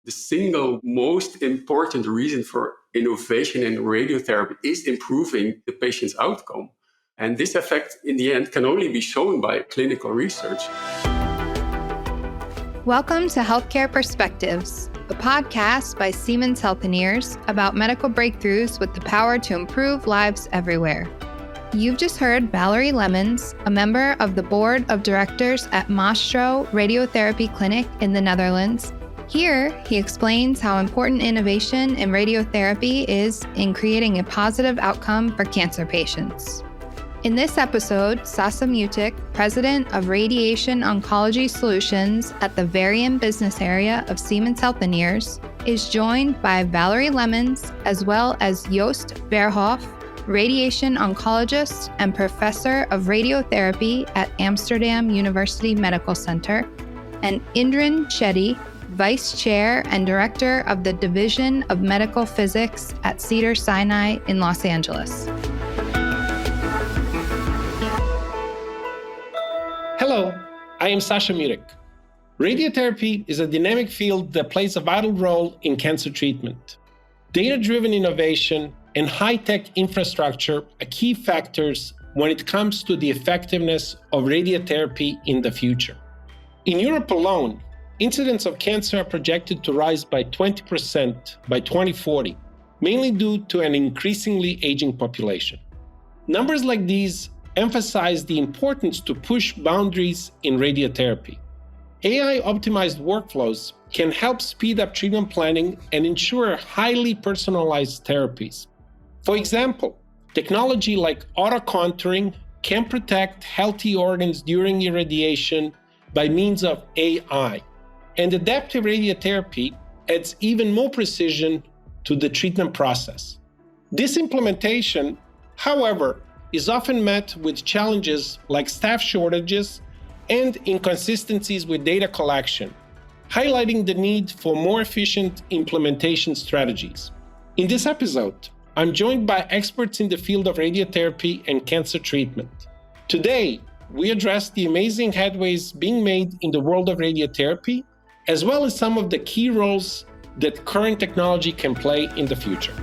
The single most important reason for innovation in radiotherapy is improving the patient's outcome. And this effect, in the end, can only be shown by clinical research. Welcome to Healthcare Perspectives, a podcast by Siemens Healthineers about medical breakthroughs with the power to improve lives everywhere. You've just heard Valerie Lemmens, a member of the board of directors at Maestro Radiotherapy Clinic in the Netherlands. Here, he explains how important innovation in radiotherapy is in creating a positive outcome for cancer patients. In this episode, Sasa Mutic, president of Radiation Oncology Solutions at the Varian business area of Siemens Healthineers, is joined by Valerie Lemmens as well as Joost Verhoef, radiation oncologist and professor of radiotherapy at Amsterdam University Medical Center, and Indran Shetty, vice chair and director of the Division of Medical Physics at Cedars-Sinai in Los Angeles. Hello, I am Sasha Mutic. Radiotherapy is a dynamic field that plays a vital role in cancer treatment. Data-driven innovation and high-tech infrastructure are key factors when it comes to the effectiveness of radiotherapy in the future. In Europe alone, incidence of cancer are projected to rise by 20% by 2040, mainly due to an increasingly aging population. Numbers like these emphasize the importance to push boundaries in radiotherapy. AI-optimized workflows can help speed up treatment planning and ensure highly personalized therapies. For example, technology like auto-contouring can protect healthy organs during irradiation by means of AI, and adaptive radiotherapy adds even more precision to the treatment process. This implementation, however, is often met with challenges like staff shortages and inconsistencies with data collection, highlighting the need for more efficient implementation strategies. In this episode, I'm joined by experts in the field of radiotherapy and cancer treatment. Today, we address the amazing headways being made in the world of radiotherapy, as well as some of the key roles that current technology can play in the future.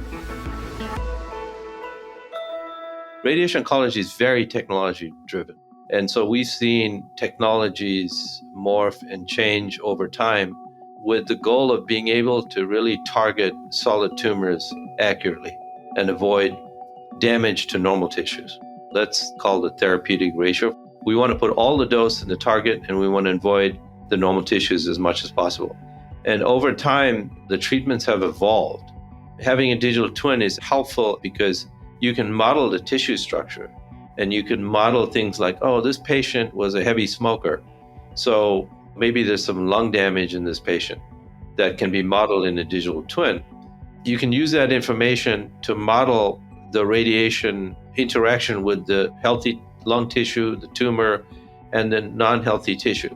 Radiation oncology is very technology-driven. And so we've seen technologies morph and change over time with the goal of being able to really target solid tumors accurately and avoid damage to normal tissues. That's called the therapeutic ratio. We want to put all the dose in the target, and we want to avoid the normal tissues as much as possible. And over time, the treatments have evolved. Having a digital twin is helpful because you can model the tissue structure, and you can model things like, oh, this patient was a heavy smoker, so maybe there's some lung damage in this patient that can be modeled in a digital twin. You can use that information to model the radiation interaction with the healthy lung tissue, the tumor, and the non-healthy tissue.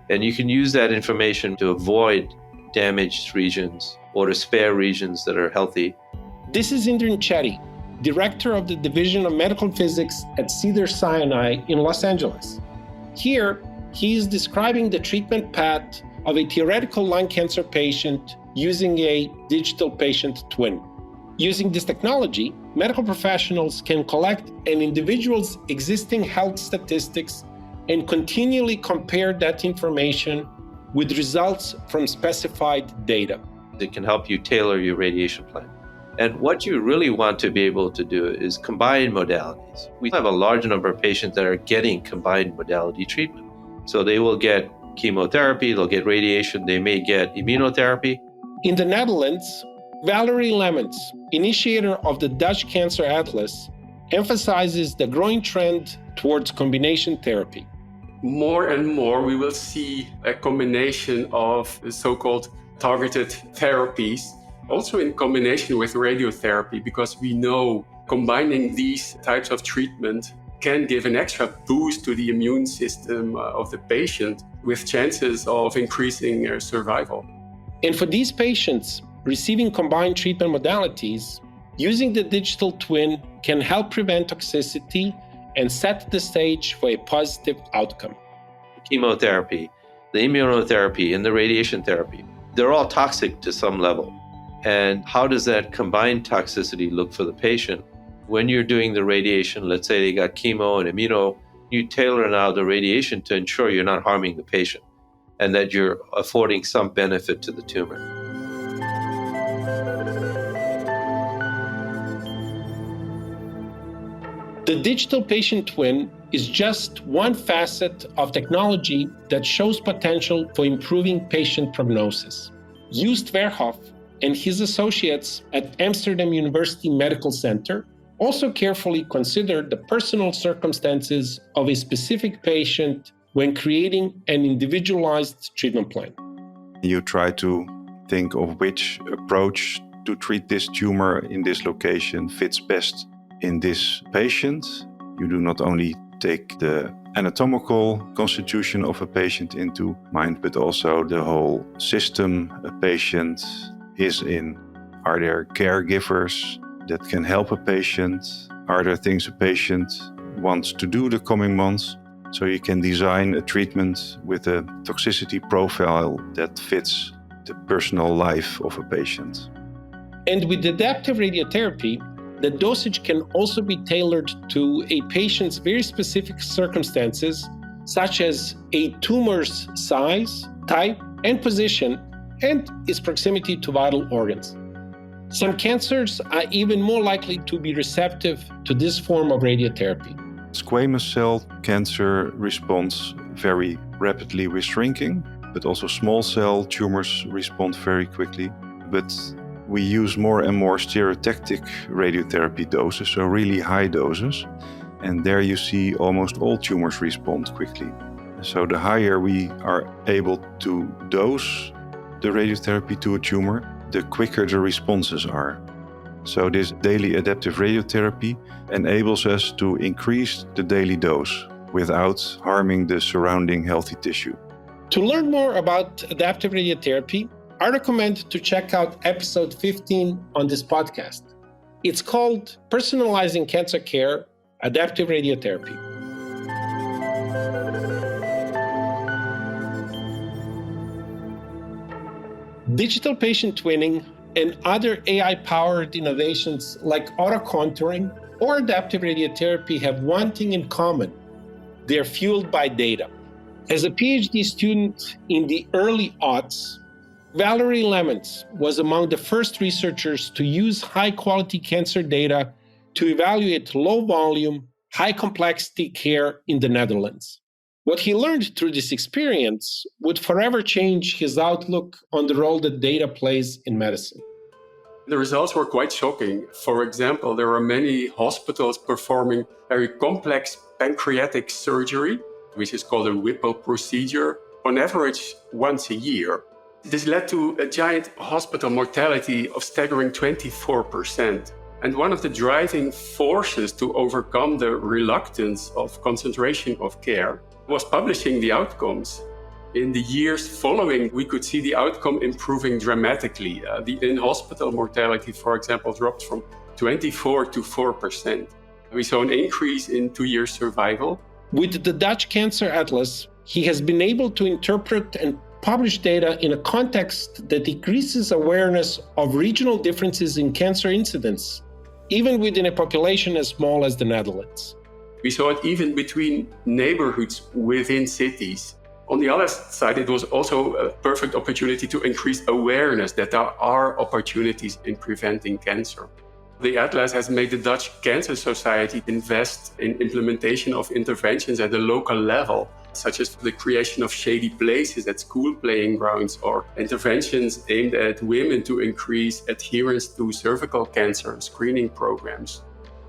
And you can use that information to avoid damaged regions or to spare regions that are healthy. This is Indran Shetty, director of the Division of Medical Physics at Cedars-Sinai in Los Angeles. Here, he is describing the treatment path of a theoretical lung cancer patient using a digital patient twin. Using this technology, medical professionals can collect an individual's existing health statistics and continually compare that information with results from specified data. It can help you tailor your radiation plan. And what you really want to be able to do is combine modalities. We have a large number of patients that are getting combined modality treatment. So they will get chemotherapy, they'll get radiation, they may get immunotherapy. In the Netherlands, Valerie Lemmens, initiator of the Dutch Cancer Atlas, emphasizes the growing trend towards combination therapy. More and more, we will see a combination of the so-called targeted therapies, also in combination with radiotherapy, because we know combining these types of treatment can give an extra boost to the immune system of the patient with chances of increasing survival. And for these patients receiving combined treatment modalities, using the digital twin can help prevent toxicity and set the stage for a positive outcome. Chemotherapy, the immunotherapy, and the radiation therapy, they're all toxic to some level. And how does that combined toxicity look for the patient? When you're doing the radiation, let's say they got chemo and immuno, you tailor now the radiation to ensure you're not harming the patient and that you're affording some benefit to the tumor. The digital patient twin is just one facet of technology that shows potential for improving patient prognosis. Joost Verhoef and his associates at Amsterdam University Medical Center also carefully considered the personal circumstances of a specific patient when creating an individualized treatment plan. You try to think of which approach to treat this tumor in this location fits best in this patient. You do not only take the anatomical constitution of a patient into mind, but also the whole system a patient is in. Are there caregivers that can help a patient? Are there things a patient wants to do the coming months? So you can design a treatment with a toxicity profile that fits the personal life of a patient. And with adaptive radiotherapy, the dosage can also be tailored to a patient's very specific circumstances, such as a tumor's size, type, and position, and its proximity to vital organs. Some cancers are even more likely to be receptive to this form of radiotherapy. Squamous cell cancer responds very rapidly with shrinking, but also small cell tumors respond very quickly. But we use more and more stereotactic radiotherapy doses, so really high doses. And there you see almost all tumors respond quickly. So the higher we are able to dose the radiotherapy to a tumor, the quicker the responses are. So this daily adaptive radiotherapy enables us to increase the daily dose without harming the surrounding healthy tissue. To learn more about adaptive radiotherapy, I recommend to check out episode 15 on this podcast. It's called Personalizing Cancer Care, Adaptive Radiotherapy. Digital patient twinning and other AI-powered innovations like auto-contouring or adaptive radiotherapy have one thing in common. They're fueled by data. As a PhD student in the early aughts, Valerie Lemons was among the first researchers to use high-quality cancer data to evaluate low-volume, high-complexity care in the Netherlands. What he learned through this experience would forever change his outlook on the role that data plays in medicine. The results were quite shocking. For example, there are many hospitals performing very complex pancreatic surgery, which is called a Whipple procedure, on average once a year. This led to a giant hospital mortality of staggering 24%. And one of the driving forces to overcome the reluctance of concentration of care was publishing the outcomes. In the years following, we could see the outcome improving dramatically. The in-hospital mortality, for example, dropped from 24 to 4%. We saw an increase in 2-year survival. With the Dutch Cancer Atlas, he has been able to interpret and publish data in a context that increases awareness of regional differences in cancer incidence, even within a population as small as the Netherlands. We saw it even between neighborhoods within cities. On the other side, it was also a perfect opportunity to increase awareness that there are opportunities in preventing cancer. The Atlas has made the Dutch Cancer Society invest in implementation of interventions at the local level, such as the creation of shady places at school playing grounds or interventions aimed at women to increase adherence to cervical cancer screening programs.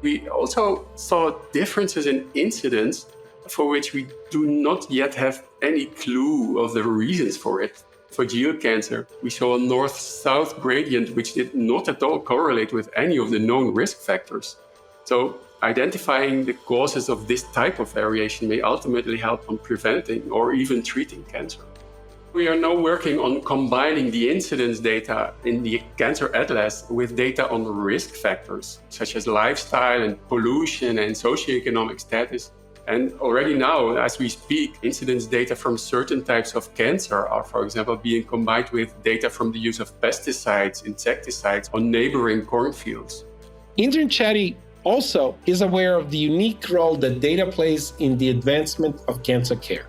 We also saw differences in incidence for which we do not yet have any clue of the reasons for it. For GI cancer, we saw a north-south gradient which did not at all correlate with any of the known risk factors. So identifying the causes of this type of variation may ultimately help on preventing or even treating cancer. We are now working on combining the incidence data in the Cancer Atlas with data on risk factors, such as lifestyle and pollution and socioeconomic status, And already now, as we speak, incidence data from certain types of cancer are, for example, being combined with data from the use of pesticides, insecticides on neighboring cornfields. Indran Chetty also is aware of the unique role that data plays in the advancement of cancer care.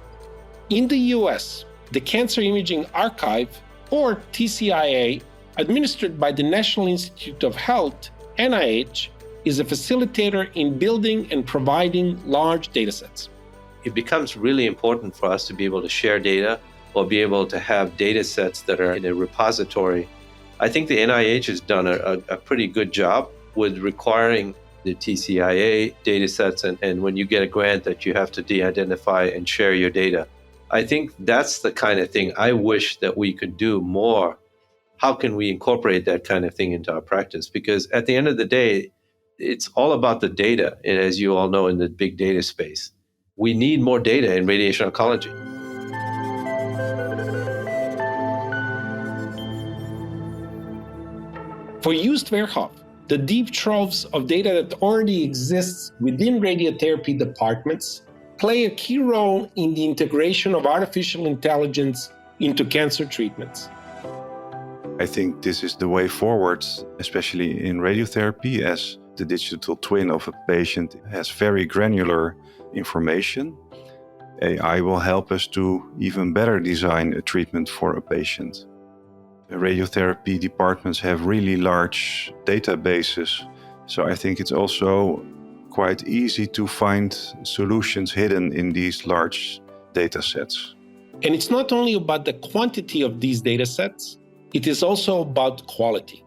In the US, the Cancer Imaging Archive, or TCIA, administered by the National Institute of Health, NIH, is a facilitator in building and providing large datasets. It becomes really important for us to be able to share data or be able to have data sets that are in a repository. I think the NIH has done a pretty good job with requiring the TCIA data sets and when you get a grant that you have to de-identify and share your data. I think that's the kind of thing I wish that we could do more. How can we incorporate that kind of thing into our practice? Because at the end of the day, it's all about the data, and as you all know in the big data space. We need more data in radiation oncology. For Joost Weerhoff, the deep troves of data that already exists within radiotherapy departments play a key role in the integration of artificial intelligence into cancer treatments. I think this is the way forward, especially in radiotherapy, as the digital twin of a patient has very granular information. AI will help us to even better design a treatment for a patient. Radiotherapy departments have really large databases, so I think it's also quite easy to find solutions hidden in these large data sets. And it's not only about the quantity of these data sets, it is also about quality.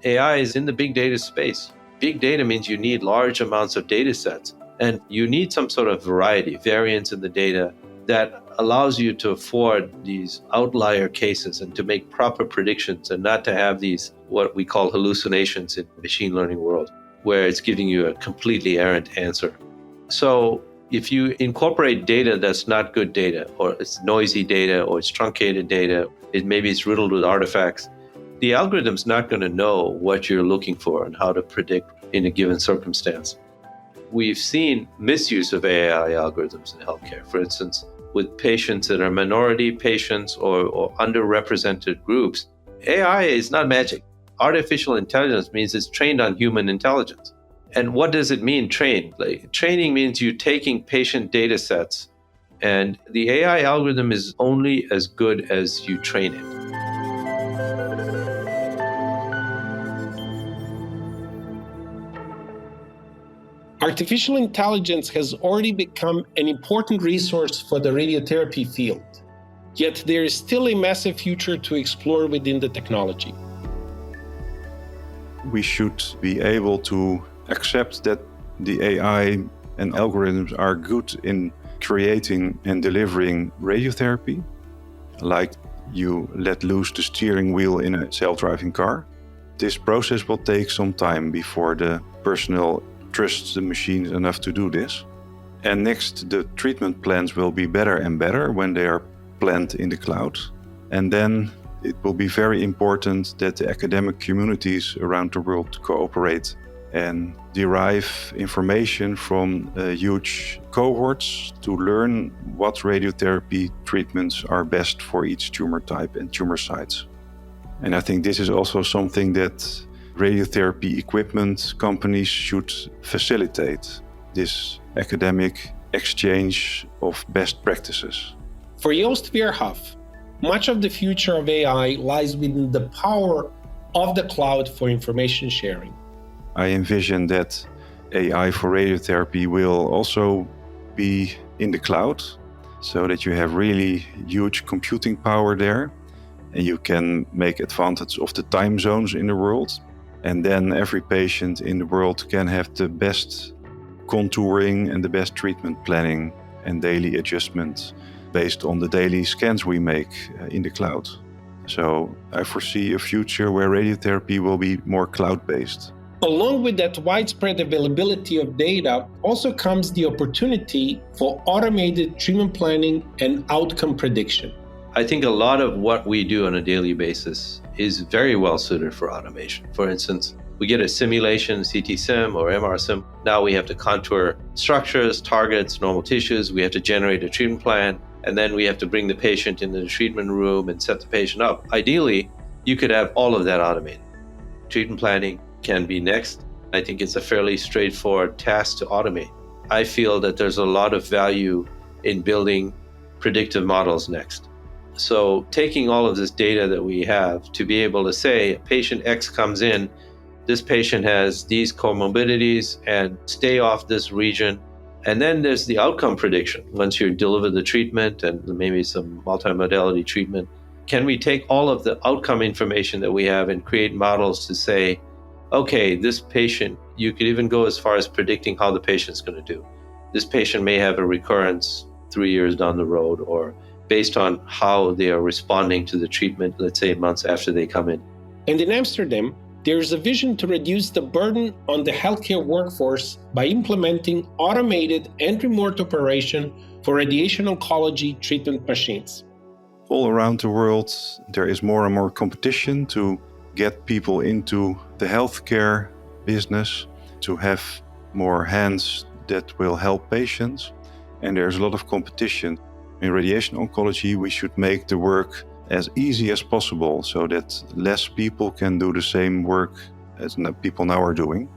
AI is in the big data space. Big data means you need large amounts of data sets, and you need some sort of variance in the data that allows you to afford these outlier cases and to make proper predictions and not to have these, what we call hallucinations in the machine learning world, where it's giving you a completely errant answer. So if you incorporate data that's not good data, or it's noisy data, or it's truncated data, maybe it's riddled with artifacts, the algorithm's not going to know what you're looking for and how to predict in a given circumstance. We've seen misuse of AI algorithms in healthcare. For instance, with patients that are minority patients or underrepresented groups, AI is not magic. Artificial intelligence means it's trained on human intelligence. And what does it mean, trained? Training means you taking patient data sets, and the AI algorithm is only as good as you train it. Artificial intelligence has already become an important resource for the radiotherapy field, yet there is still a massive future to explore within the technology. We should be able to accept that the AI and algorithms are good in creating and delivering radiotherapy, like you let loose the steering wheel in a self-driving car. This process will take some time before the personnel trusts the machines enough to do this. And next, the treatment plans will be better and better when they are planned in the cloud. And then it will be very important that the academic communities around the world cooperate and derive information from huge cohorts to learn what radiotherapy treatments are best for each tumor type and tumor sites. And I think this is also something that radiotherapy equipment companies should facilitate, this academic exchange of best practices. For Joost Weerhoff, much of the future of AI lies within the power of the cloud for information sharing. I envision that AI for radiotherapy will also be in the cloud, so that you have really huge computing power there, and you can make advantage of the time zones in the world. And then every patient in the world can have the best contouring and the best treatment planning and daily adjustment based on the daily scans we make in the cloud. So I foresee a future where radiotherapy will be more cloud-based. Along with that widespread availability of data also comes the opportunity for automated treatment planning and outcome prediction. I think a lot of what we do on a daily basis is very well suited for automation. For instance, we get a simulation, CT sim or MR sim. Now we have to contour structures, targets, normal tissues. We have to generate a treatment plan. And then we have to bring the patient into the treatment room and set the patient up. Ideally, you could have all of that automated. Treatment planning can be next. I think it's a fairly straightforward task to automate. I feel that there's a lot of value in building predictive models next. So taking all of this data that we have to be able to say, patient X comes in, this patient has these comorbidities and stay off this region. And then there's the outcome prediction. Once you deliver the treatment and maybe some multimodality treatment, can we take all of the outcome information that we have and create models to say, okay, this patient, you could even go as far as predicting how the patient's going to do. This patient may have a recurrence 3 years down the road, or based on how they are responding to the treatment, let's say months after they come in. And in Amsterdam, there's a vision to reduce the burden on the healthcare workforce by implementing automated and remote operation for radiation oncology treatment machines. All around the world, there is more and more competition to get people into the healthcare business, to have more hands that will help patients. And there's a lot of competition. In radiation oncology, we should make the work as easy as possible so that less people can do the same work as people now are doing.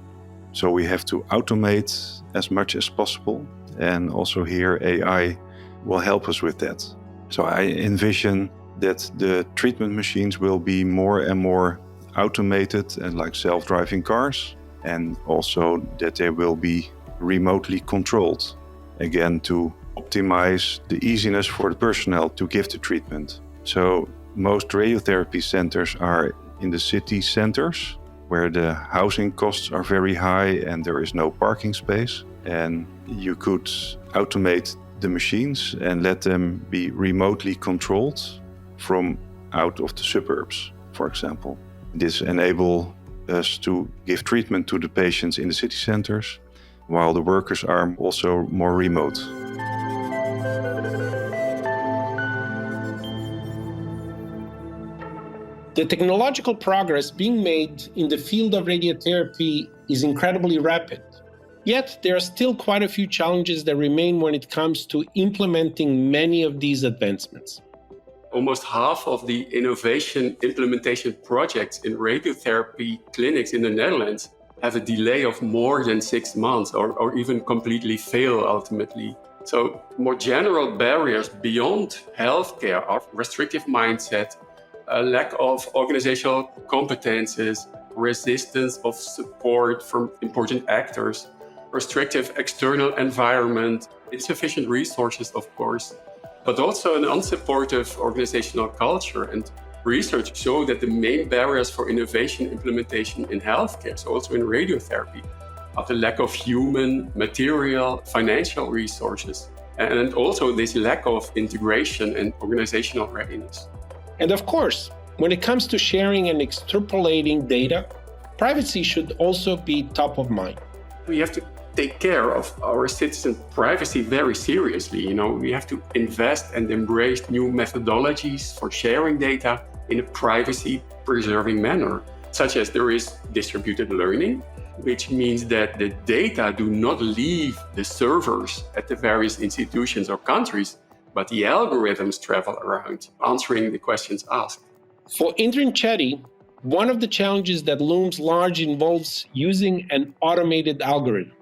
So we have to automate as much as possible. And also here, AI will help us with that. So I envision that the treatment machines will be more and more automated and like self-driving cars, and also that they will be remotely controlled, again, to optimize the easiness for the personnel to give the treatment. So most radiotherapy centers are in the city centers where the housing costs are very high and there is no parking space. And you could automate the machines and let them be remotely controlled from out of the suburbs, for example. This enables us to give treatment to the patients in the city centers, while the workers are also more remote. The technological progress being made in the field of radiotherapy is incredibly rapid. Yet, there are still quite a few challenges that remain when it comes to implementing many of these advancements. Almost half of the innovation implementation projects in radiotherapy clinics in the Netherlands have a delay of more than 6 months or even completely fail ultimately. So more general barriers beyond healthcare are restrictive mindset, a lack of organizational competences, resistance of support from important actors, restrictive external environment, insufficient resources, of course, but also an unsupportive organizational culture. And research shows that the main barriers for innovation implementation in healthcare, so also in radiotherapy, are the lack of human, material, financial resources, and also this lack of integration and organizational readiness. And of course, when it comes to sharing and extrapolating data, privacy should also be top of mind. We have to take care of our citizen privacy very seriously. We have to invest and embrace new methodologies for sharing data in a privacy-preserving manner, such as there is distributed learning, which means that the data do not leave the servers at the various institutions or countries, but the algorithms travel around, answering the questions asked. For Indran Chetty, one of the challenges that looms large involves using an automated algorithm.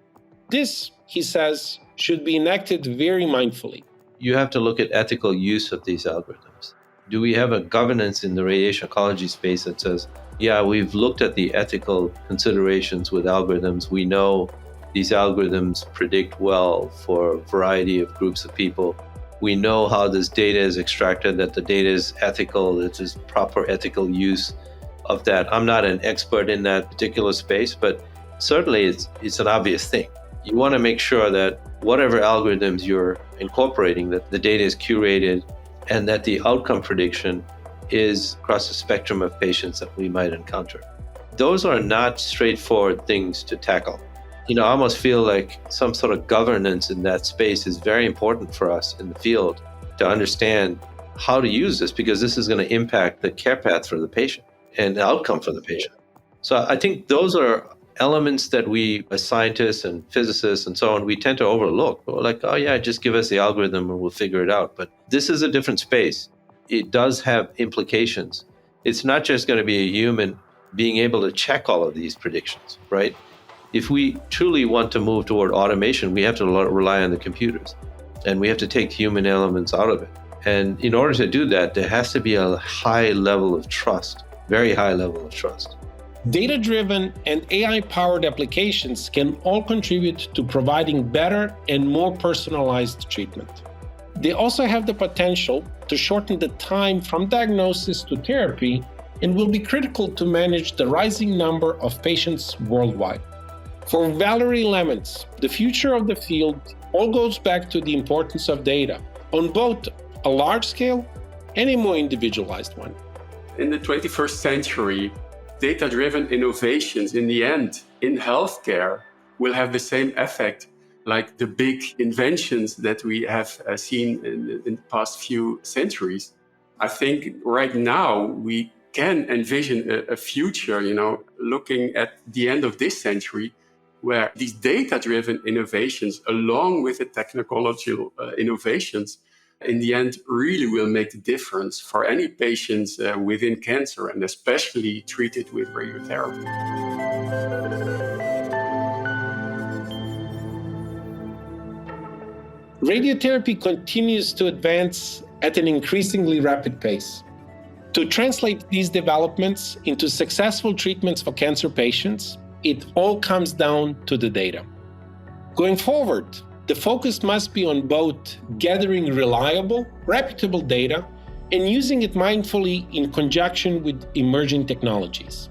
This, he says, should be enacted very mindfully. You have to look at ethical use of these algorithms. Do we have a governance in the radiation oncology space that says, yeah, we've looked at the ethical considerations with algorithms. We know these algorithms predict well for a variety of groups of people. We know how this data is extracted, that the data is ethical, that there's proper ethical use of that. I'm not an expert in that particular space, but certainly it's an obvious thing. You want to make sure that whatever algorithms you're incorporating, that the data is curated and that the outcome prediction is across the spectrum of patients that we might encounter. Those are not straightforward things to tackle. I almost feel like some sort of governance in that space is very important for us in the field to understand how to use this, because this is going to impact the care path for the patient and the outcome for the patient. So I think those are elements that we, as scientists and physicists and so on, we tend to overlook. We're like, oh yeah, just give us the algorithm and we'll figure it out. But this is a different space. It does have implications. It's not just going to be a human being able to check all of these predictions, right? If we truly want to move toward automation, we have to rely on the computers, and we have to take human elements out of it. And in order to do that, there has to be a high level of trust, very high level of trust. Data-driven and AI-powered applications can all contribute to providing better and more personalized treatment. They also have the potential to shorten the time from diagnosis to therapy and will be critical to manage the rising number of patients worldwide. For Valerie Lemons, the future of the field all goes back to the importance of data on both a large scale and a more individualized one. In the 21st century, data-driven innovations in the end in healthcare will have the same effect like the big inventions that we have seen in the past few centuries. I think right now we can envision a future, looking at the end of this century, where these data-driven innovations, along with the technological innovations, in the end really will make the difference for any patients within cancer, and especially treated with radiotherapy. Radiotherapy continues to advance at an increasingly rapid pace. To translate these developments into successful treatments for cancer patients, it all comes down to the data. Going forward, the focus must be on both gathering reliable, reputable data and using it mindfully in conjunction with emerging technologies.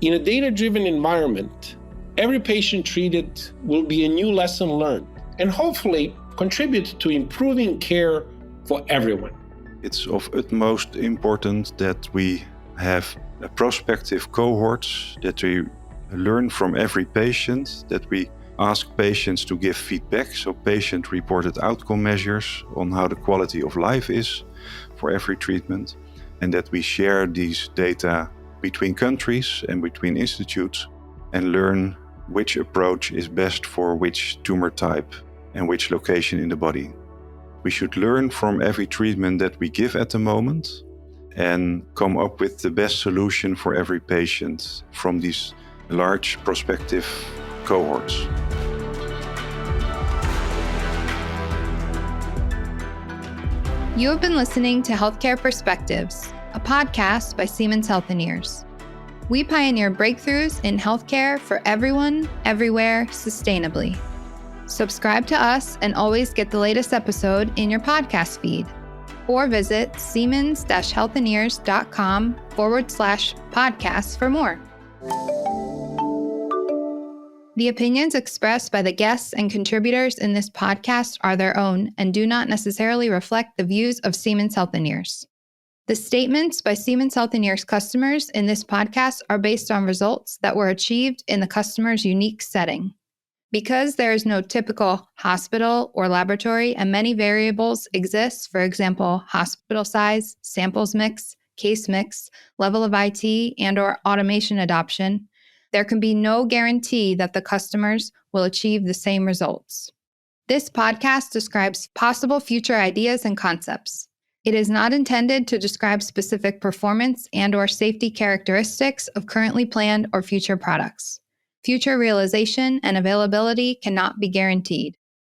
In a data-driven environment, every patient treated will be a new lesson learned and hopefully contribute to improving care for everyone. It's of utmost importance that we have a prospective cohorts, that we learn from every patient, that we ask patients to give feedback, so patient-reported outcome measures on how the quality of life is for every treatment, and that we share these data between countries and between institutes and learn which approach is best for which tumor type and which location in the body. We should learn from every treatment that we give at the moment and come up with the best solution for every patient from these large prospective cohorts. You have been listening to Healthcare Perspectives, a podcast by Siemens Healthineers. We pioneer breakthroughs in healthcare for everyone, everywhere, sustainably. Subscribe to us and always get the latest episode in your podcast feed, or visit siemens-healthineers.com/podcasts for more. The opinions expressed by the guests and contributors in this podcast are their own and do not necessarily reflect the views of Siemens Healthineers. The statements by Siemens Healthineers customers in this podcast are based on results that were achieved in the customer's unique setting. Because there is no typical hospital or laboratory and many variables exist, for example, hospital size, samples mix, case mix, level of IT, and/or automation adoption, there can be no guarantee that the customers will achieve the same results. This podcast describes possible future ideas and concepts. It is not intended to describe specific performance and/or safety characteristics of currently planned or future products. Future realization and availability cannot be guaranteed.